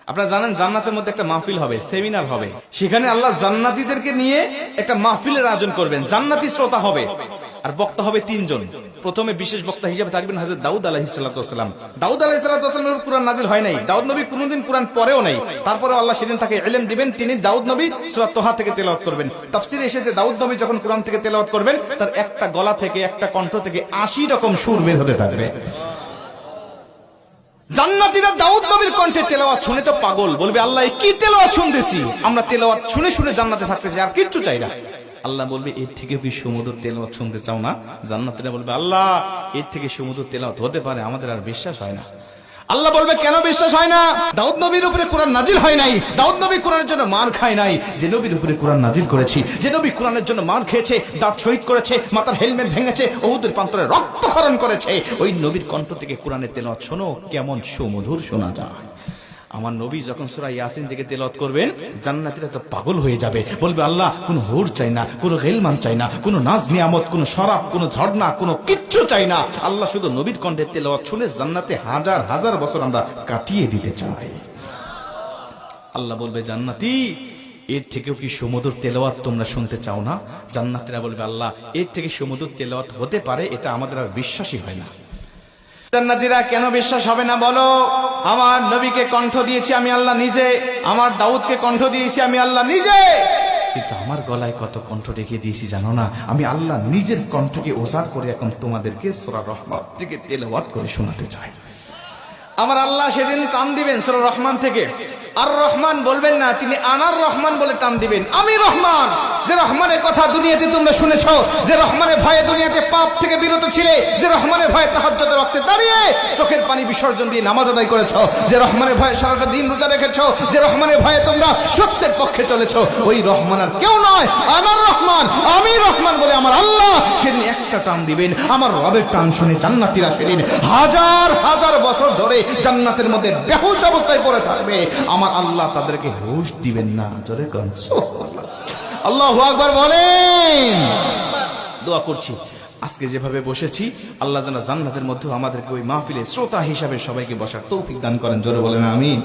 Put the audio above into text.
আপনারা জানেন জান্নাতের মধ্যে একটা মাহফিল হবে, সেমিনার হবে। সেখানে আল্লাহ জান্নাতীদেরকে নিয়ে একটা মাহফিলের আয়োজন করবেন। জান্নাতি শ্রোতা হবে আর বক্তা হবে তিনজন। প্রথমে বিশেষ বক্তা হিসেবে থাকবেন হযরত দাউদ আলাইহিস সালাম। দাউদ আলাইহিস সালামের কুরআন নাজিল হয় নাই, দাউদ নবী কোনোদিন কুরআন পড়েও নাই। তারপরে আল্লাহ সেদিন তাকে ইলম দিবেন, তিনি দাউদ নবী সূরা তোহা থেকে তেলাওয়াত করবেন। তাফসীরে এসেছে দাউদ নবী যখন কুরআন থেকে তেলাওয়াত করবেন তার একটা গলা থেকে, একটা কণ্ঠ থেকে ৮০ রকম সুর বের হতে থাকবে। জান্নাতীরা দাউদ নবীর কণ্ঠে তেলাওয়াত শুনে তো পাগল, বলবে আল্লাহ কি তেলাওয়াত শুনতেছি, আমরা তেলাওয়াত শুনে শুনে জান্নাতে থাকতে চাই, আর কিচ্ছু চাই না। আল্লাহ বলবে এর থেকে কি সুমধুর তেলাওয়াত শুনতে চাও না? জান্নাতীরা বলবে আল্লাহ এর থেকে সুমধুর তেলাওয়াত হতে পারে, আমাদের আর বিশ্বাস হয় না। আল্লাহ বলবে কেন বিশ্বাস হয় না? দাউদ নবীর উপরে কোরআন নাজিল হয় নাই, দাউদ নবী কোরআনের জন্য মার খায় নাই। যে নবীর উপরে কোরআন নাজিল করেছি, যে নবী কোরআনের জন্য মার খেয়েছে, দাঁত শহীদ করেছে, মাথার হেলমেট ভেঙেছে, উহুদের প্রান্তরে রক্তক্ষরণ করেছে, ওই নবীর কণ্ঠ থেকে কোরআনের তেলাওয়াত শোনো কেমন সুমধুর শোনা যায়। আমার নবী যখন সূরা ইয়াসিন থেকে তেলাওয়াত করবেন জান্নাতীরা তো পাগল হয়ে যাবে, বলবে আল্লাহ কোনো হুর চাই না, কোনো গিলমান চাই না, কোনো নাজ নিয়ামত, কোনো শরাব, কোনো ঝর্ণা, কোনো কিচ্ছু চাই না। আল্লাহ শুধু নবীর কণ্ঠে তেলাওয়াত শুনে জান্নাতে হাজার হাজার বছর আমরা কাটিয়ে দিতে চাই। আল্লাহ বলবে জান্নাতি এর থেকেও কি সুমধুর তেলাওয়াত তোমরা শুনতে চাও না? জান্নাতীরা বলবে আল্লাহ এর থেকে সুমধুর তেলাওয়াত হতে পারে, এটা আমাদের আর বিশ্বাসই হয় না। জান্নাতীরা কেন বিশ্বাস হবে না বলো? আমার নবীকে কণ্ঠ দিয়েছি আমি আল্লাহ নিজে, আমার দাউদকে কণ্ঠ দিয়েছি আমি আল্লাহ নিজে, কিন্তু আমার গলায় কত কণ্ঠ রেখে দিয়েছি জানো না? আমি আল্লাহ নিজের কণ্ঠকে ওজার করে এখন তোমাদেরকে সূরা রহমান থেকে তেলাওয়াত করে শোনাতে চাই। আমার আল্লাহ সেদিন টান দিবেন সূরা রহমান থেকে, আর রহমান বলবেন না, তিনি আনার রহমান বলে টান দিবেন। আমি রহমান, যে রহমানের কথা দুনিয়াতে তোমরা শুনেছো, যে রহমানের ভয়ে দুনিয়াতে পাপ থেকে বিরত ছিলে, যে রহমানের ভয়ে তাহাজ্জুদের ওয়াক্তে দাঁড়িয়ে চোখের পানি বিসর্জন দিয়ে নামাজ আদায় করেছো, যে রহমানের ভয়ে সারাটা দিন রোজা রেখেছো, যে রহমানের ভয়ে তোমরা সত্যের পক্ষে চলেছো, ওই রহমান আর কেউ নয়, আনার রহমান, আমি রহমান বলে আমার আল্লাহ সেদিন একটা টান দিবেন। আমার রবের টান শুনে জান্নাতীরা সেদিন হাজার হাজার বছর ধরে জান্নাতের মধ্যে বেহুশ অবস্থায় পড়ে থাকবে। আমার আল্লাহ তাদেরকে হুশ দিবেন না। জোরে কোন সুবহানাল্লাহ, আল্লাহু আকবার বলেন। দোয়া করছি আজকে যেভাবে বসেছি আল্লাহ যেন জান্নাতের মধ্যে আমাদেরকে ওই মাহফিলে শ্রোতা হিসাবে সবাইকে বসার তৌফিক দান করেন। জোরে বলেন আমিন।